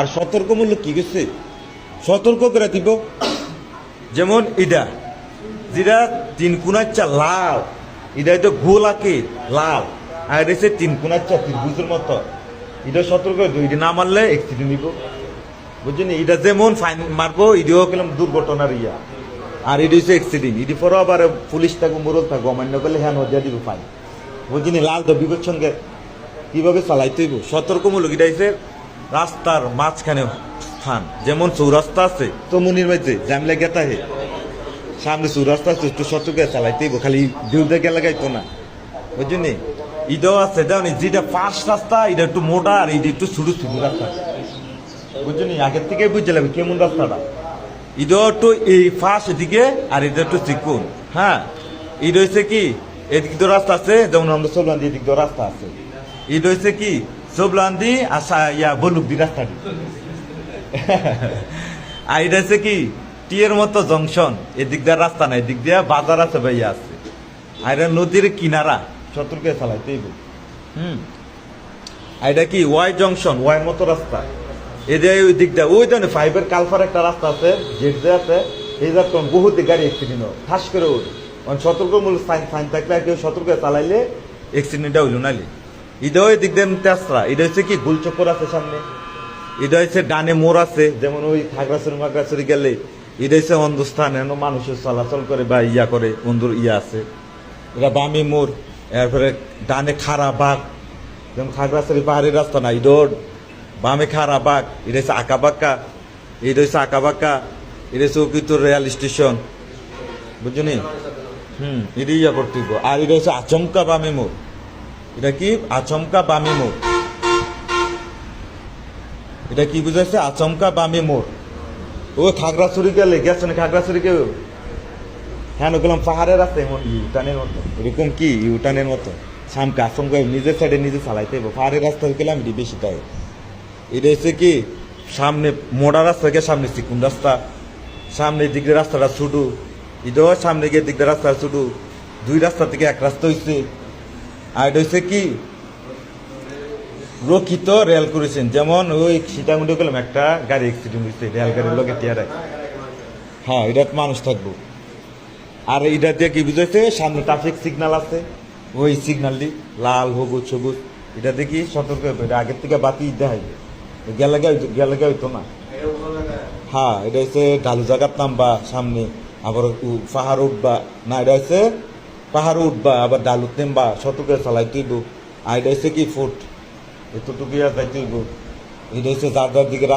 আর সতর্কমূলক কি গেছে সতর্ক করে দিব। যেমন ইডা যেটা 3 কোণাচ্চা লাল, এটা তো গোল আঁকে লাল, আর এসে 3 কোণাচ্চা ত্রিভুজের মতো, এটা সতর্ক করে এটা না মারলে অ্যাক্সিডেন্ট নিব, বুঝছেন? এটা যেমন ফাইন মারবো, এটাও কেলাম দুর্ঘটনার ইয়া, আর এটা হচ্ছে অ্যাক্সিডেন্ট। এটি পরেও আবার পুলিশ থাকবো, মোরল থাকবো, অমান্য করলে হ্যাঁ নদিয়া দিব ফাইন, বুঝছেন? লাল তো বিপদ সঙ্গে কিভাবে চালাইতে হইব সতর্কমূলক। এটা হচ্ছে রাস্তার মাঝখানে ফান, যেমন চৌরাস্তা আছে তো মনির মাঝে জ্যাম লেগে থাকে, সামনে চৌরাস্তা আছে, একটু সতর্ক চালাইতে হইব, খালি বিউদে গেলে গাইতো না, বুঝছেন? ইটাও আছে দেখুন, যেটা ফার্স্ট রাস্তা এটা একটু মোটা, আর এটা একটু ছোট ছোট রাস্তা, বুঝছেন? আগের থেকে বুঝতে লাগবে কেমন রাস্তাটা। এটা একটু এই ফার্স্ট এদিকে, আর এটা একটু চিকুন। হ্যাঁ, এটা হচ্ছে কি এদিক দিয়ে রাস্তা আছে, যেমন আমরা সোবলান্দি এদিক দিয়ে রাস্তা আছে। এটা হচ্ছে কি সোবলান্দি আসা ইয়া বলুকদি রাস্তাটি। আর এটা হচ্ছে কি টিয়ের মতো জংশন, এদিক দিয়ে রাস্তা নাই, এদিক দিয়ে বাজার আছে, ভাইয়া আছে, আর এটা নদীর কিনারা, সতর্ক চালাইতে হইব। আর এটা কি ওয়াই জংশন, ওয়াই মতো রাস্তা, এদের ওই দিকটা ওই ধরনের 5-এর কালফার একটা রাস্তা আছে, জেট যে আছে, এই যার বহুত গাড়ি অ্যাক্সিডেন্ট হয়, খাস করে ওই সতর্কমূলক সাইন থাকলে আর কেউ সতর্ক চালাইলে অ্যাক্সিডেন্টটা হইল নালি। এটা ওই দিক দিয়ে তেসরা, এটা হচ্ছে কি গোল চক্কর আছে সামনে, এটা হচ্ছে ডানে মোড় আছে, যেমন ওই খাগড়াছড়ি মাগড়াছড়ি গেলে এটা হচ্ছে অন্ধস্থান, এন মানুষের চলাচল করে বা ইয়া করে, বন্ধুর ইয়া আছে। এটা বামে মোড়, এরপরে ডানে খাড়া বাঘ, যেমন খাগড়াছড়ি পাহাড়ি রাস্তা না, ইডোর বামে খাড়া বাঘ, এটা হচ্ছে আঁকা বাঁকা, এটা হচ্ছে আঁকা বাঁকা, এটা হচ্ছে চৌকিতুর রেল স্টেশন, বুঝলি? এটা ইয়া করতে হইব। আর এটা হচ্ছে আচমকা বামে মোড়, এটা কি আচমকা বামে মোড়, এটা কি বুঝাইছে আচমকা বামে মোড়। ও খাগড়াছড়ি গেলে গেছেন, খাগড়াছড়ি কেউ হ্যাঁ গেলাম পাহাড়ের রাস্তা, এমন ইউটানের মতো, এরকম কি ইউটানের মতো সামকে আচমকা নিজের সাইডে নিজে চালাইতে হইব। পাহাড়ের রাস্তা গেলাম এটি বেশি তাই। এটা হচ্ছে কি সামনে মোড়া রাস্তা থেকে সামনে চিকুন রাস্তা, সামনের দিকে রাস্তাটা ছুটু, এটাও সামনে গিয়ে দিক দিয়ে রাস্তা ছুটু, 2 রাস্তা থেকে 1 রাস্তা হয়েছে। আর এটা হচ্ছে কি রক্ষিত রেল করেছেন, যেমন ওই সীতাকুণ্ডে গেলাম একটা গাড়ি অ্যাক্সিডেন্ট হয়েছে, রেল গাড়ির লোকে টিয়ারে, হ্যাঁ এটা মানুষ থাকবো। আর এটা দিয়ে কি বুঝাইছে সামনে ট্রাফিক সিগন্যাল আছে, ওই সিগন্যালটি লাল হবুজ সবুজ, এটা দেখি সতর্ক হবে, এটা আগের থেকে বাতি দেখাইবে, গেলে হইতো না। হ্যাঁ এটা হচ্ছে ঢালু জায়গার নামবা, সামনে আবার পাহাড় উঠবা না, এটা হচ্ছে পাহাড় উঠবা আবার ডালুত নেমবা, সতর্ক চালাইতে হইব। আর এটা হচ্ছে কি ফুট এতটুকু যাইতে হইব। এটা হচ্ছে যার যার দিকে